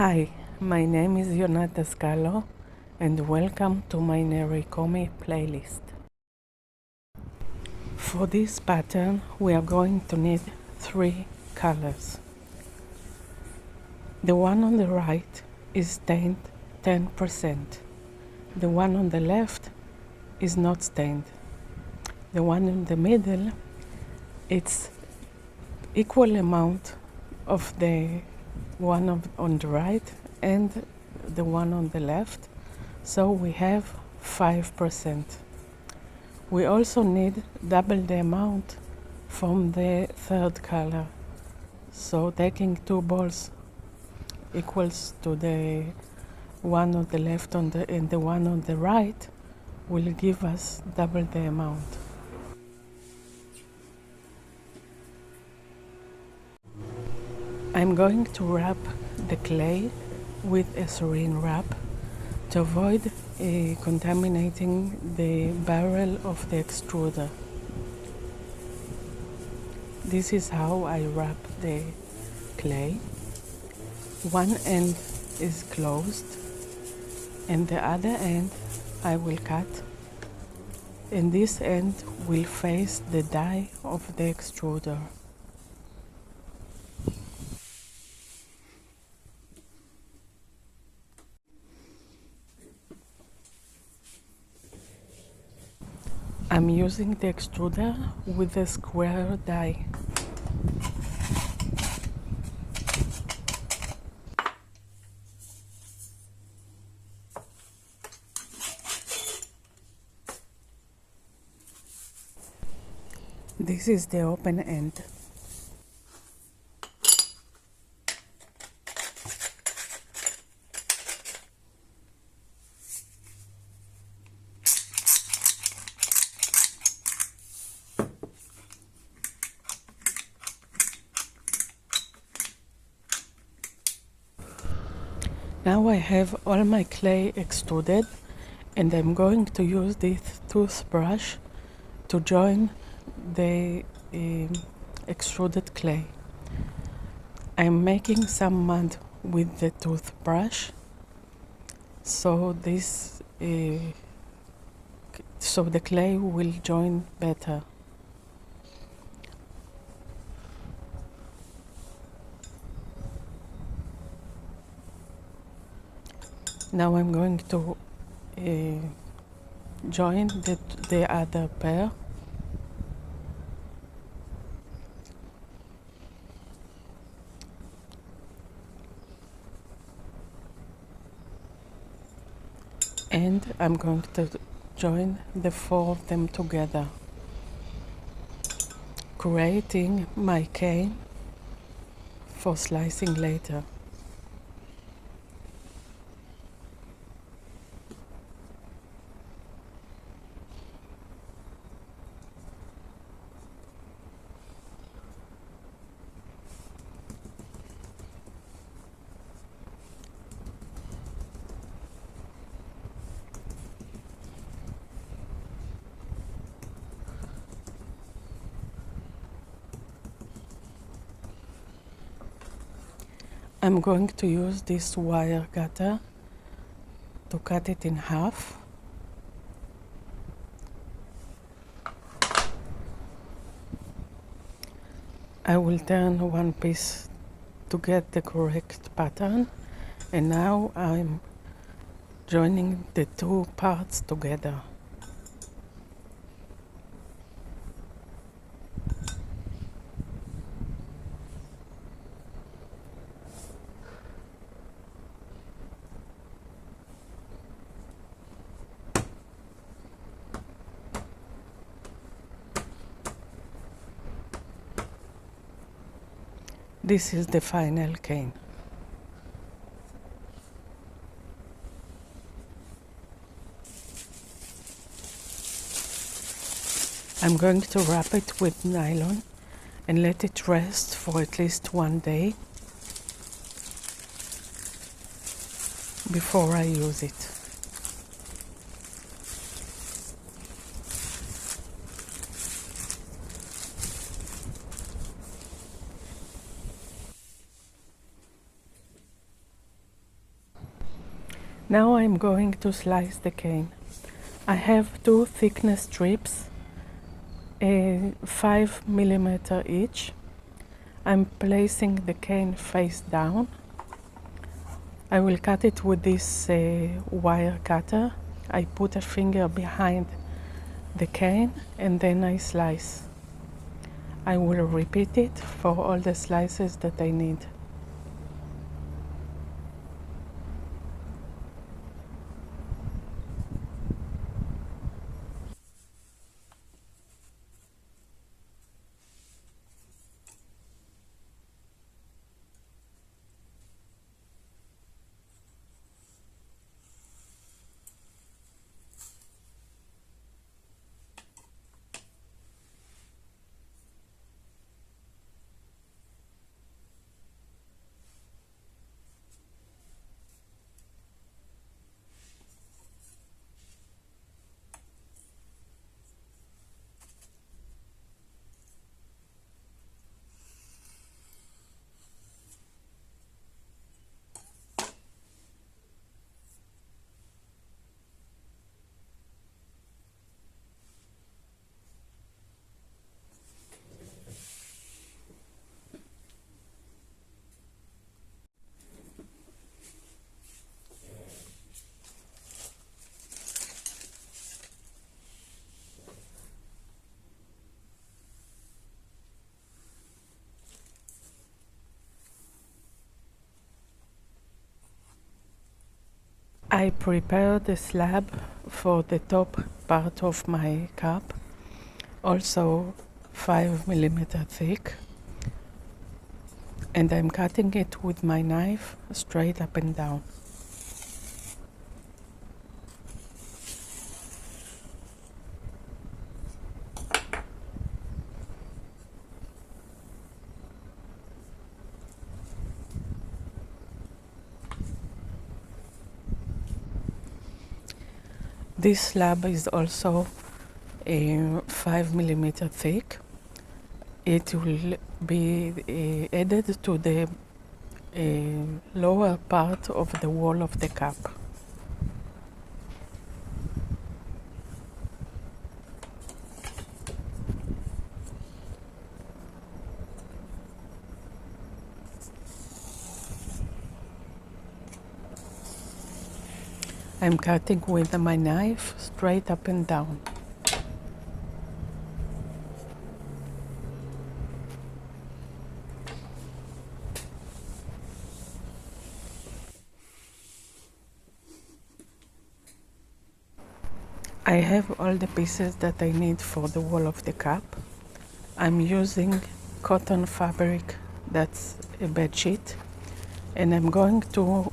Hi, my name is Yonata Scalo and welcome to my Nerikomi playlist. For this pattern we are going to need 3 colors. The one on the right is stained 10%. The one on the left is not stained. The one in the middle, it's equal amount of the one on the right and the one on the left, so we have 5%. We also need double the amount from the third color, so taking 2 balls equals to the one on the left and the one on the right will give us double the amount. I'm going to wrap the clay with a saran wrap to avoid contaminating the barrel of the extruder. This is how I wrap the clay. One end is closed and the other end I will cut, and this end will face the die of the extruder. I'm using the extruder with a square die. This is the open end. Now I have all my clay extruded and I'm going to use this toothbrush to join the extruded clay. I'm making some mud with the toothbrush so the clay will join better. Now I'm going to join the other pair. And I'm going to join the 4 of them together, creating my cane for slicing later. I'm going to use this wire cutter to cut it in half. I will turn one piece to get the correct pattern, and now I'm joining the 2 parts together. This is the final cane. I'm going to wrap it with nylon and let it rest for at least 1 day before I use it. Now I'm going to slice the cane. I have two thickness strips, 5 mm each. I'm placing the cane face down. I will cut it with this wire cutter. I put a finger behind the cane and then I slice. I will repeat it for all the slices that I need. I prepared the slab for the top part of my cup, also 5 mm thick, and I'm cutting it with my knife straight up and down. This slab is also 5 mm thick. It will be added to the lower part of the wall of the cup. I'm cutting with my knife straight up and down. I have all the pieces that I need for the wall of the cup. I'm using cotton fabric, that's a bed sheet, and I'm going to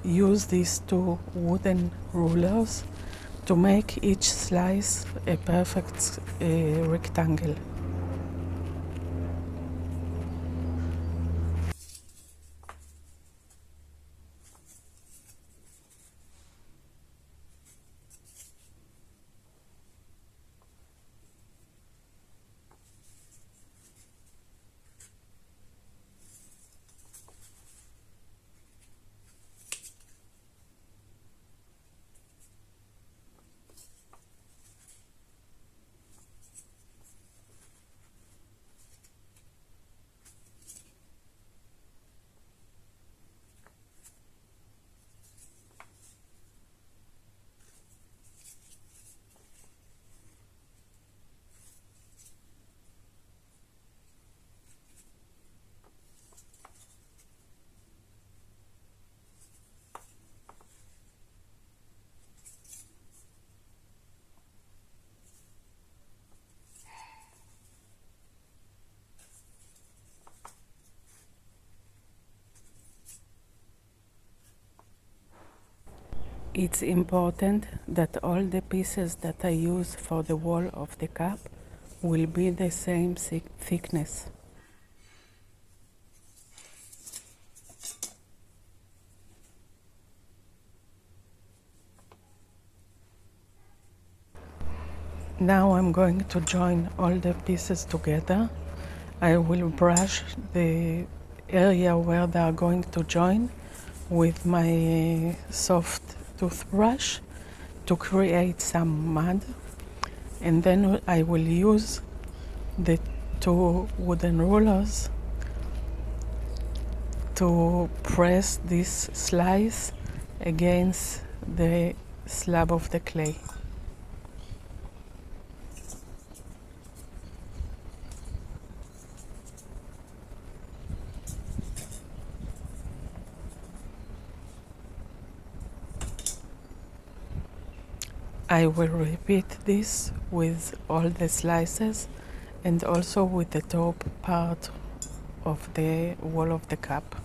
use these two wooden rulers to make each slice a perfect rectangle. It's important that all the pieces that I use for the wall of the cup will be the same thickness. Now I'm going to join all the pieces together. I will brush the area where they are going to join with my soft toothbrush to create some mud, and then I will use the two wooden rulers to press this slice against the slab of the clay. I will repeat this with all the slices and also with the top part of the wall of the cup.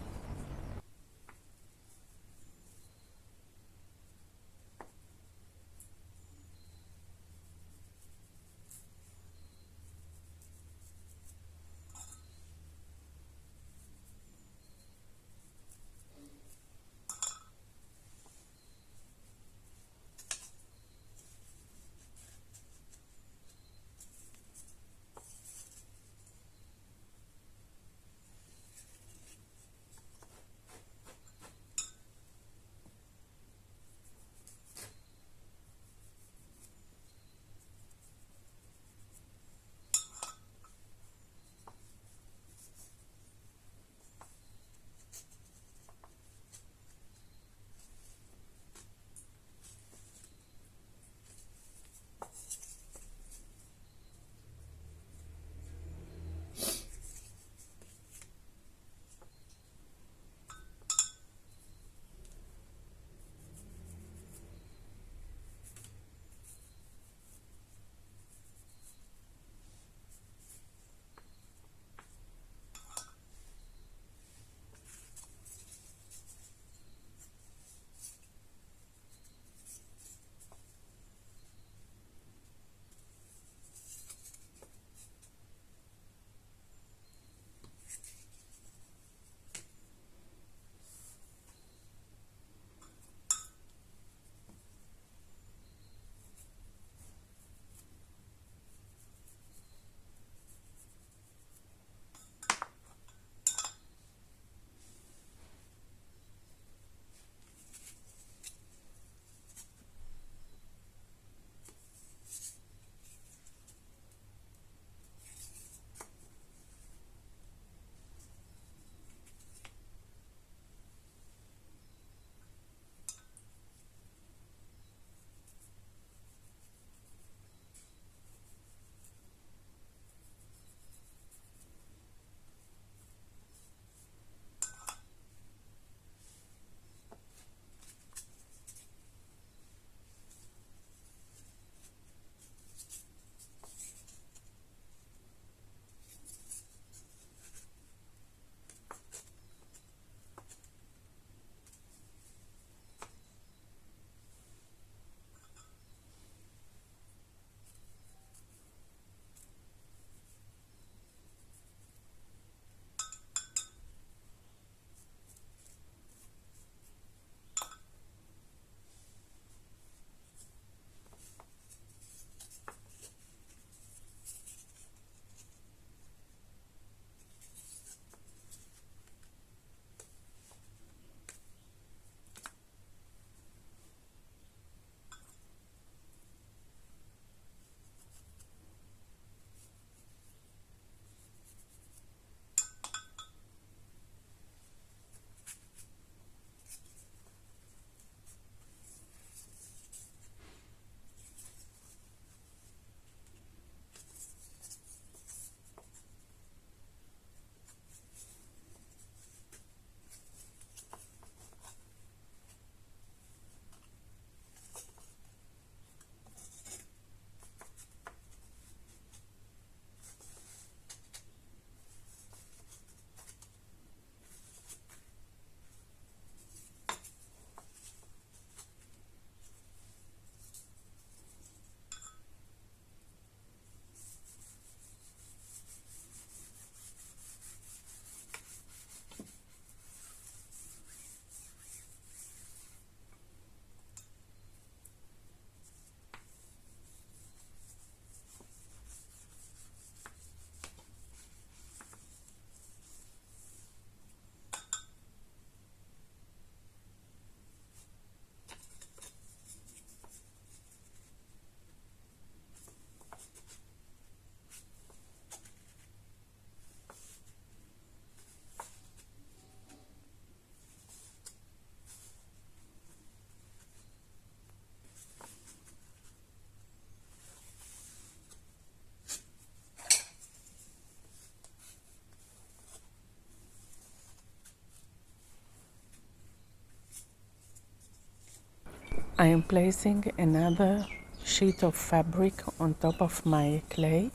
I am placing another sheet of fabric on top of my clay.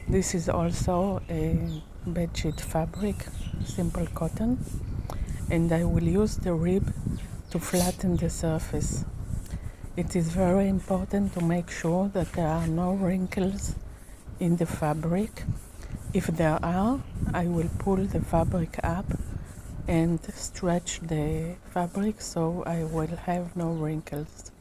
This is also a bedsheet fabric, simple cotton, and I will use the rib to flatten the surface. It is very important to make sure that there are no wrinkles in the fabric. If there are, I will pull the fabric up and stretch the fabric so I will have no wrinkles.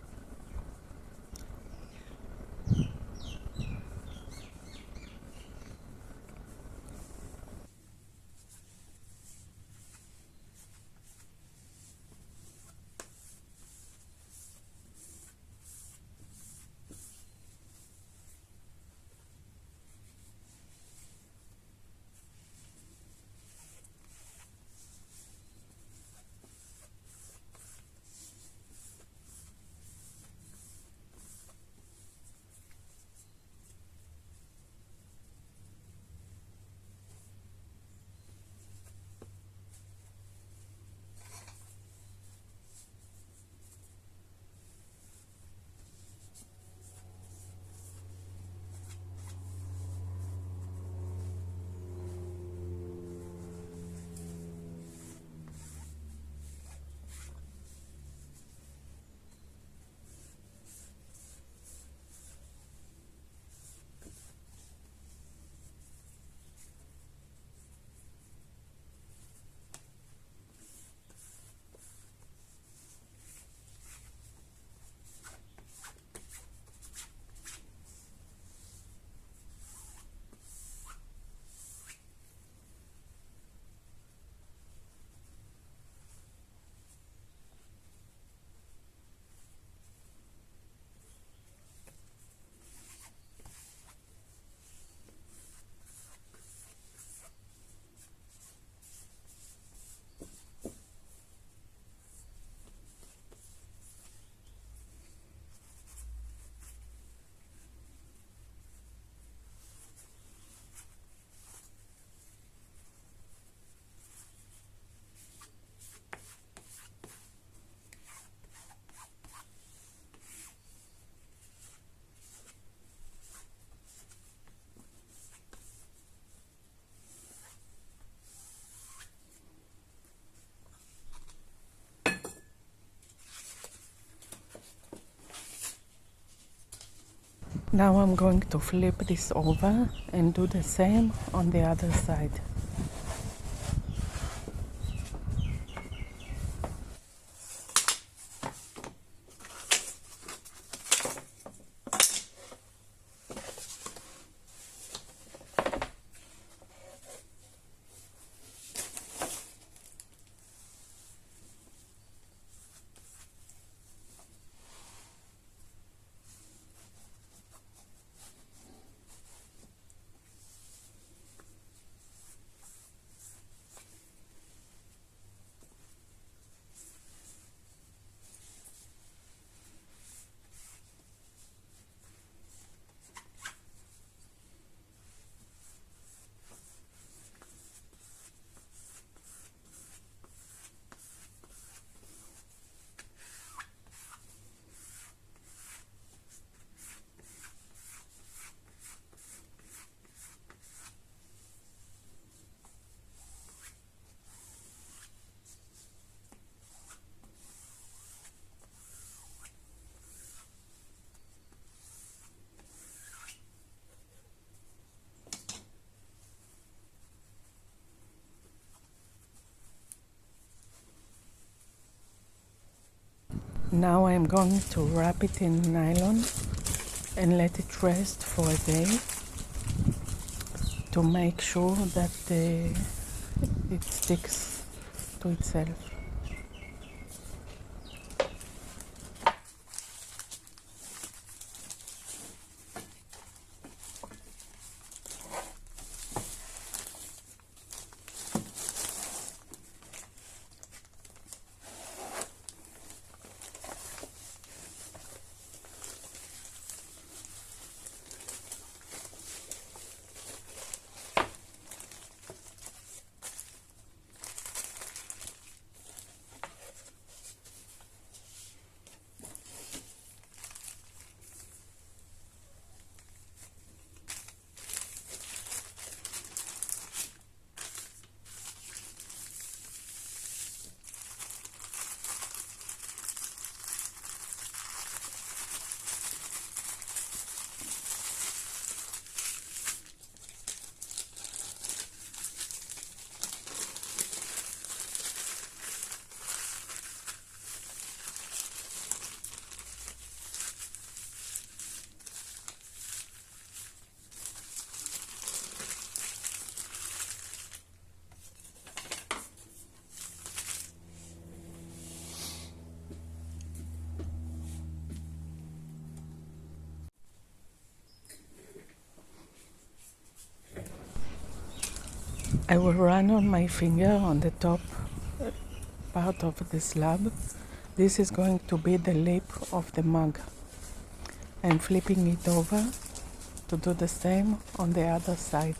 Now I'm going to flip this over and do the same on the other side. Now I'm going to wrap it in nylon and let it rest for a day to make sure that it sticks to itself. I will run on my finger on the top part of the slab. This is going to be the lip of the mug. I'm flipping it over to do the same on the other side.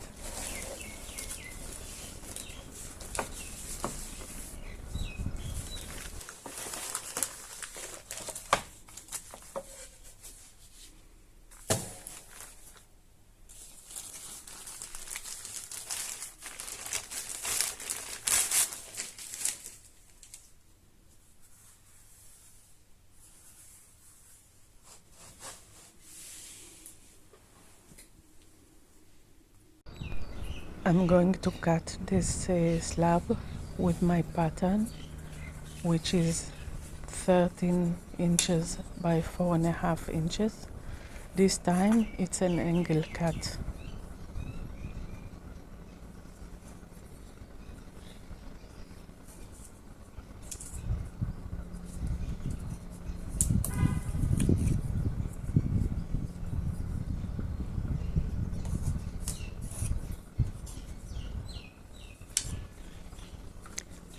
I'm going to cut this slab with my pattern, which is 13 inches by 4.5 inches. This time it's an angle cut.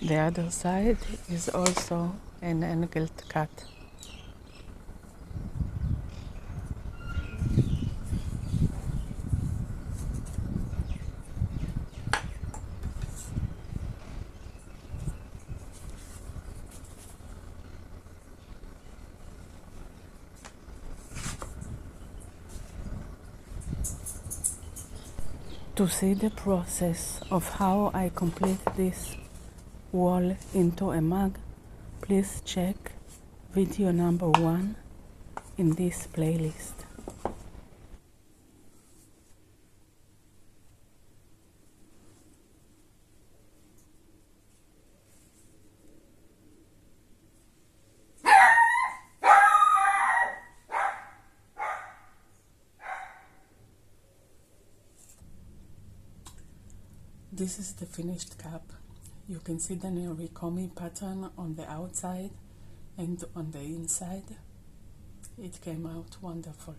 The other side is also an angled cut. To see the process of how I complete this wall into a mug, please check video number 1 in this playlist. This is the finished cup. You can see the Nerikomi pattern on the outside and on the inside. It came out wonderful.